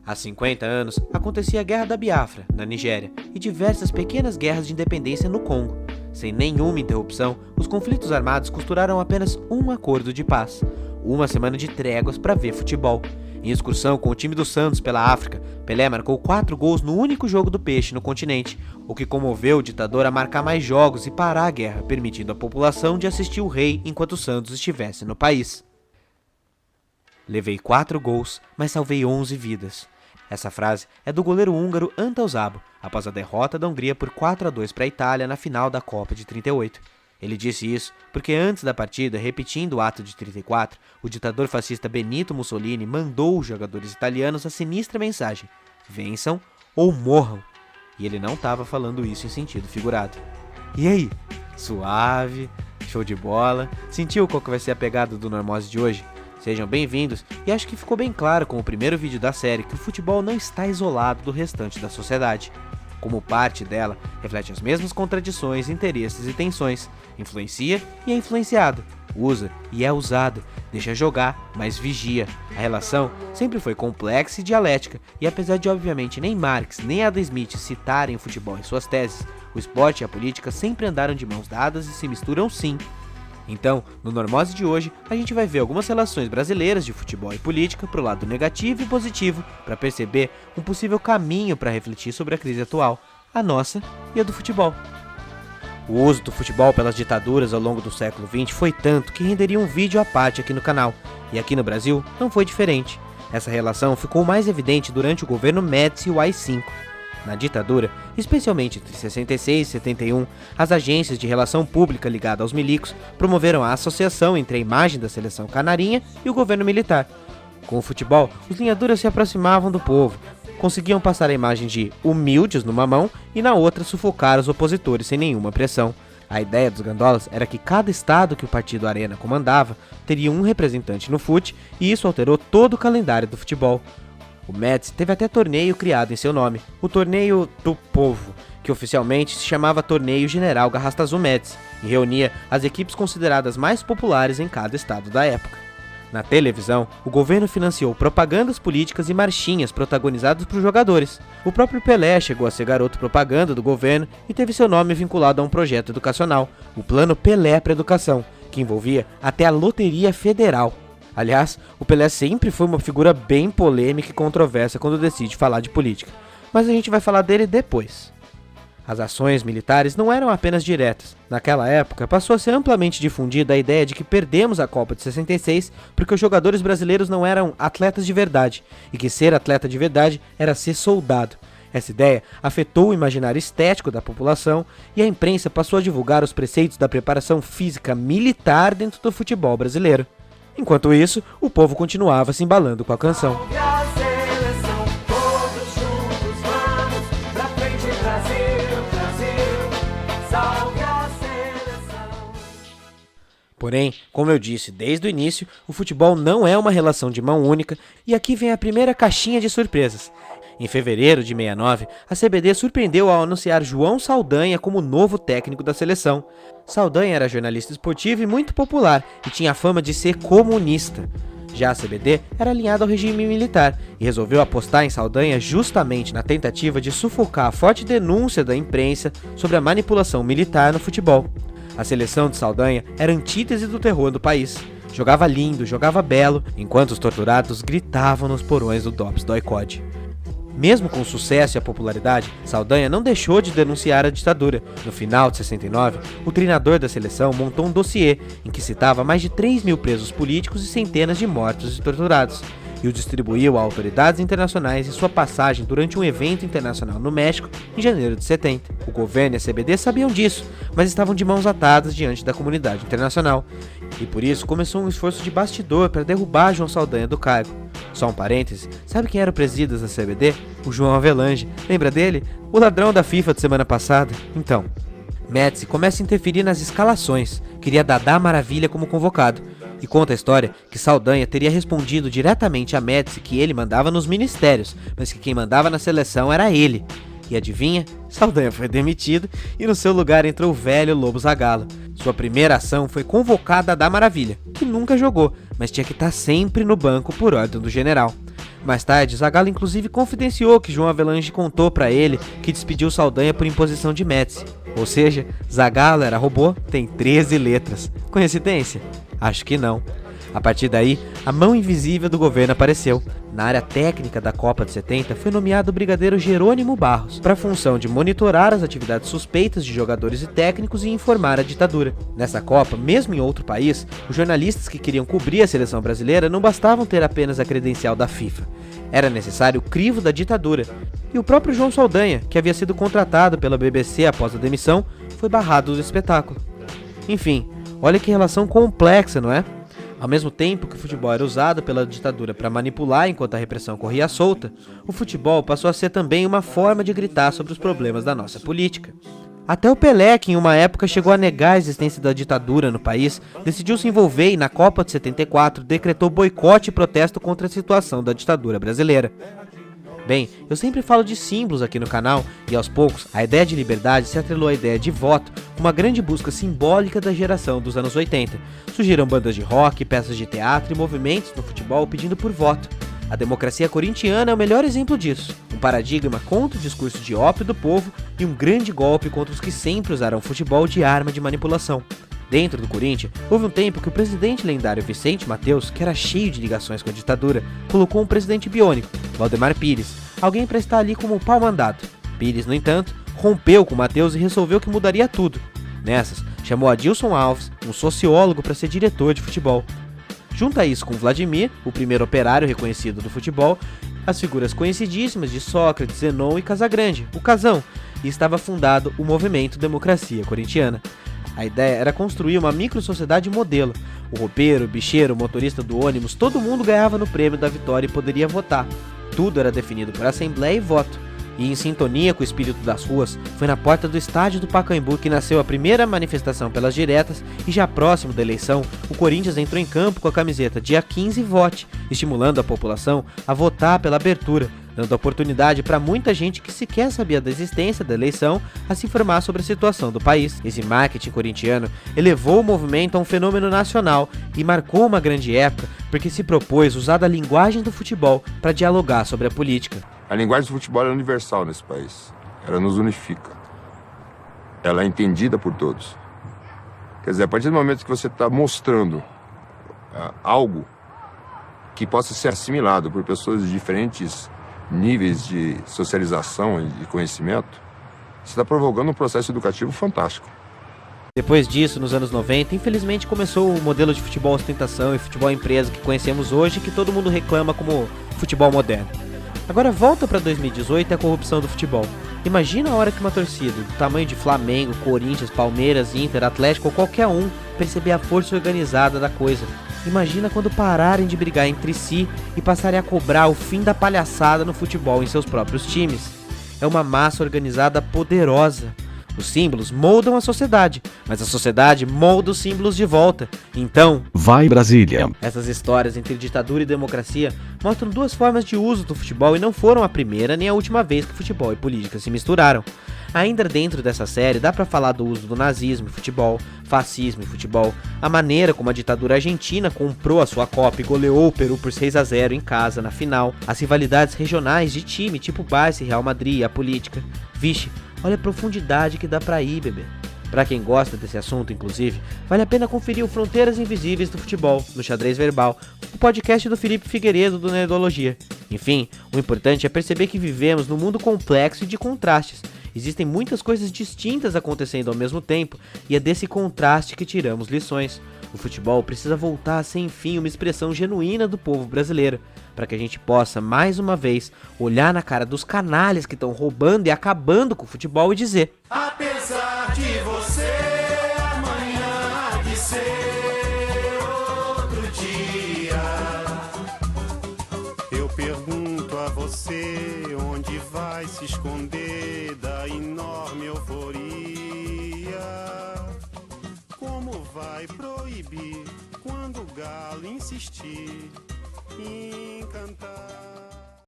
Há 50 anos, acontecia a Guerra da Biafra, na Nigéria, e diversas pequenas guerras de independência no Congo. Sem nenhuma interrupção, os conflitos armados costuraram apenas um acordo de paz. Uma semana de tréguas para ver futebol. Em excursão com o time do Santos pela África, Pelé marcou 4 gols no único jogo do Peixe no continente, o que comoveu o ditador a marcar mais jogos e parar a guerra, permitindo à população de assistir o rei enquanto o Santos estivesse no país. Levei 4 gols, mas salvei 11 vidas. Essa frase é do goleiro húngaro Antal Zabo, após a derrota da Hungria por 4-2 para a Itália na final da Copa de 38. Ele disse isso porque antes da partida, repetindo o ato de 34, o ditador fascista Benito Mussolini mandou os jogadores italianos a sinistra mensagem: vençam ou morram. E ele não estava falando isso em sentido figurado. E aí? Suave? Show de bola? Sentiu qual que vai ser a pegada do Normose de hoje? Sejam bem-vindos, e acho que ficou bem claro com o primeiro vídeo da série que o futebol não está isolado do restante da sociedade. Como parte dela, reflete as mesmas contradições, interesses e tensões, influencia e é influenciado, usa e é usado, deixa jogar, mas vigia. A relação sempre foi complexa e dialética, e apesar de obviamente nem Marx nem Adam Smith citarem o futebol em suas teses, o esporte e a política sempre andaram de mãos dadas e se misturam sim. Então, no Normose de hoje, a gente vai ver algumas relações brasileiras de futebol e política pro lado negativo e positivo, para perceber um possível caminho para refletir sobre a crise atual, a nossa e a do futebol. O uso do futebol pelas ditaduras ao longo do século XX foi tanto que renderia um vídeo à parte aqui no canal, e aqui no Brasil não foi diferente. Essa relação ficou mais evidente durante o governo Médici e o AI-5. Na ditadura, especialmente entre 66 e 71, as agências de relação pública ligadas aos milicos promoveram a associação entre a imagem da seleção canarinha e o governo militar. Com o futebol, os linhaduras se aproximavam do povo, conseguiam passar a imagem de humildes numa mão e na outra sufocar os opositores sem nenhuma pressão. A ideia dos gandolas era que cada estado que o partido Arena comandava teria um representante no fute, e isso alterou todo o calendário do futebol. O Médici teve até torneio criado em seu nome, o Torneio do Povo, que oficialmente se chamava Torneio General Garrastazu Médici, e reunia as equipes consideradas mais populares em cada estado da época. Na televisão, o governo financiou propagandas políticas e marchinhas protagonizadas por jogadores. O próprio Pelé chegou a ser garoto propaganda do governo e teve seu nome vinculado a um projeto educacional, o Plano Pelé para a Educação, que envolvia até a Loteria Federal. Aliás, o Pelé sempre foi uma figura bem polêmica e controversa quando decide falar de política, mas a gente vai falar dele depois. As ações militares não eram apenas diretas. Naquela época, passou a ser amplamente difundida a ideia de que perdemos a Copa de 66 porque os jogadores brasileiros não eram atletas de verdade, e que ser atleta de verdade era ser soldado. Essa ideia afetou o imaginário estético da população, e a imprensa passou a divulgar os preceitos da preparação física militar dentro do futebol brasileiro. Enquanto isso, o povo continuava se embalando com a canção. Porém, como eu disse desde o início, o futebol não é uma relação de mão única, e aqui vem a primeira caixinha de surpresas. Em fevereiro de 69, a CBD surpreendeu ao anunciar João Saldanha como novo técnico da seleção. Saldanha era jornalista esportivo e muito popular, e tinha a fama de ser comunista. Já a CBD era alinhada ao regime militar, e resolveu apostar em Saldanha justamente na tentativa de sufocar a forte denúncia da imprensa sobre a manipulação militar no futebol. A seleção de Saldanha era a antítese do terror do país. Jogava lindo, jogava belo, enquanto os torturados gritavam nos porões do DOPS do ICOD. Mesmo com o sucesso e a popularidade, Saldanha não deixou de denunciar a ditadura. No final de 69, o treinador da seleção montou um dossiê em que citava mais de 3 mil presos políticos e centenas de mortos e torturados, e o distribuiu a autoridades internacionais em sua passagem durante um evento internacional no México em janeiro de 70. O governo e a CBD sabiam disso, mas estavam de mãos atadas diante da comunidade internacional, e por isso começou um esforço de bastidor para derrubar João Saldanha do cargo. Só um parêntese, sabe quem era o presidente da CBD? O João Avelange. Lembra dele? O ladrão da FIFA de semana passada? Então, Médici começa a interferir nas escalações, queria Dadá Maravilha como convocado, e conta a história que Saldanha teria respondido diretamente a Médici que ele mandava nos ministérios, mas que quem mandava na seleção era ele. E adivinha? Saldanha foi demitido e no seu lugar entrou o velho Lobo Zagallo. Sua primeira ação foi convocar Dadá Maravilha, que nunca jogou, mas tinha que estar sempre no banco por ordem do general. Mais tarde, Zagallo inclusive confidenciou que João Avelange contou pra ele que despediu Saldanha por imposição de Médici. Ou seja, Zagallo era robô, tem 13 letras. Coincidência? Acho que não. A partir daí, a mão invisível do governo apareceu. Na área técnica da Copa de 70, foi nomeado o brigadeiro Jerônimo Barros, para a função de monitorar as atividades suspeitas de jogadores e técnicos e informar a ditadura. Nessa Copa, mesmo em outro país, os jornalistas que queriam cobrir a seleção brasileira não bastavam ter apenas a credencial da FIFA. Era necessário o crivo da ditadura. E o próprio João Saldanha, que havia sido contratado pela BBC após a demissão, foi barrado do espetáculo. Enfim, olha que relação complexa, não é? Ao mesmo tempo que o futebol era usado pela ditadura para manipular enquanto a repressão corria solta, o futebol passou a ser também uma forma de gritar sobre os problemas da nossa política. Até o Pelé, que em uma época chegou a negar a existência da ditadura no país, decidiu se envolver e na Copa de 74 decretou boicote e protesto contra a situação da ditadura brasileira. Bem, eu sempre falo de símbolos aqui no canal e aos poucos a ideia de liberdade se atrelou à ideia de voto com uma grande busca simbólica da geração dos anos 80. Surgiram bandas de rock, peças de teatro e movimentos no futebol pedindo por voto. A democracia corintiana é o melhor exemplo disso, um paradigma contra o discurso de ópio do povo e um grande golpe contra os que sempre usaram o futebol de arma de manipulação. Dentro do Corinthians, houve um tempo que o presidente lendário Vicente Mateus, que era cheio de ligações com a ditadura, colocou um presidente biônico, Valdemar Pires, alguém para estar ali como pau-mandado. Pires, no entanto, rompeu com Mateus e resolveu que mudaria tudo. Nessas, chamou Adilson Alves, um sociólogo, para ser diretor de futebol. Junta isso com Vladimir, o primeiro operário reconhecido do futebol, as figuras conhecidíssimas de Sócrates, Zenon e Casagrande, o Casão, e estava fundado o movimento Democracia Corintiana. A ideia era construir uma micro-sociedade modelo. O roupeiro, o bicheiro, o motorista do ônibus, todo mundo ganhava no prêmio da vitória e poderia votar. Tudo era definido por assembleia e voto. E em sintonia com o espírito das ruas, foi na porta do estádio do Pacaembu que nasceu a primeira manifestação pelas diretas e já próximo da eleição, o Corinthians entrou em campo com a camiseta Dia 15 Vote, estimulando a população a votar pela abertura, dando oportunidade para muita gente que sequer sabia da existência da eleição a se informar sobre a situação do país. Esse marketing corintiano elevou o movimento a um fenômeno nacional e marcou uma grande época porque se propôs usar a linguagem do futebol para dialogar sobre a política. A linguagem do futebol é universal nesse país. Ela nos unifica. Ela é entendida por todos. Quer dizer, a partir do momento que você está mostrando algo que possa ser assimilado por pessoas de diferentes níveis de socialização e de conhecimento, você está provocando um processo educativo fantástico. Depois disso, nos anos 90, infelizmente começou o modelo de futebol ostentação e futebol empresa que conhecemos hoje, que todo mundo reclama como futebol moderno. Agora volta para 2018 e a corrupção do futebol. Imagina a hora que uma torcida do tamanho de Flamengo, Corinthians, Palmeiras, Inter, Atlético ou qualquer um perceber a força organizada da coisa. Imagina quando pararem de brigar entre si e passarem a cobrar o fim da palhaçada no futebol em seus próprios times. É uma massa organizada poderosa. Os símbolos moldam a sociedade, mas a sociedade molda os símbolos de volta. Então, vai Brasília! Essas histórias entre ditadura e democracia mostram duas formas de uso do futebol e não foram a primeira nem a última vez que futebol e política se misturaram. Ainda dentro dessa série dá pra falar do uso do nazismo em futebol, fascismo em futebol, a maneira como a ditadura argentina comprou a sua Copa e goleou o Peru por 6-0 em casa na final, as rivalidades regionais de time tipo Barça e Real Madrid e a política. Vixe, olha a profundidade que dá pra ir, bebê. Pra quem gosta desse assunto, inclusive, vale a pena conferir o Fronteiras Invisíveis do Futebol, no Xadrez Verbal, o podcast do Felipe Figueiredo do Nerdologia. Enfim, o importante é perceber que vivemos num mundo complexo e de contrastes. Existem muitas coisas distintas acontecendo ao mesmo tempo, e é desse contraste que tiramos lições. O futebol precisa voltar a ser, enfim, uma expressão genuína do povo brasileiro, para que a gente possa, mais uma vez, olhar na cara dos canalhas que estão roubando e acabando com o futebol e dizer: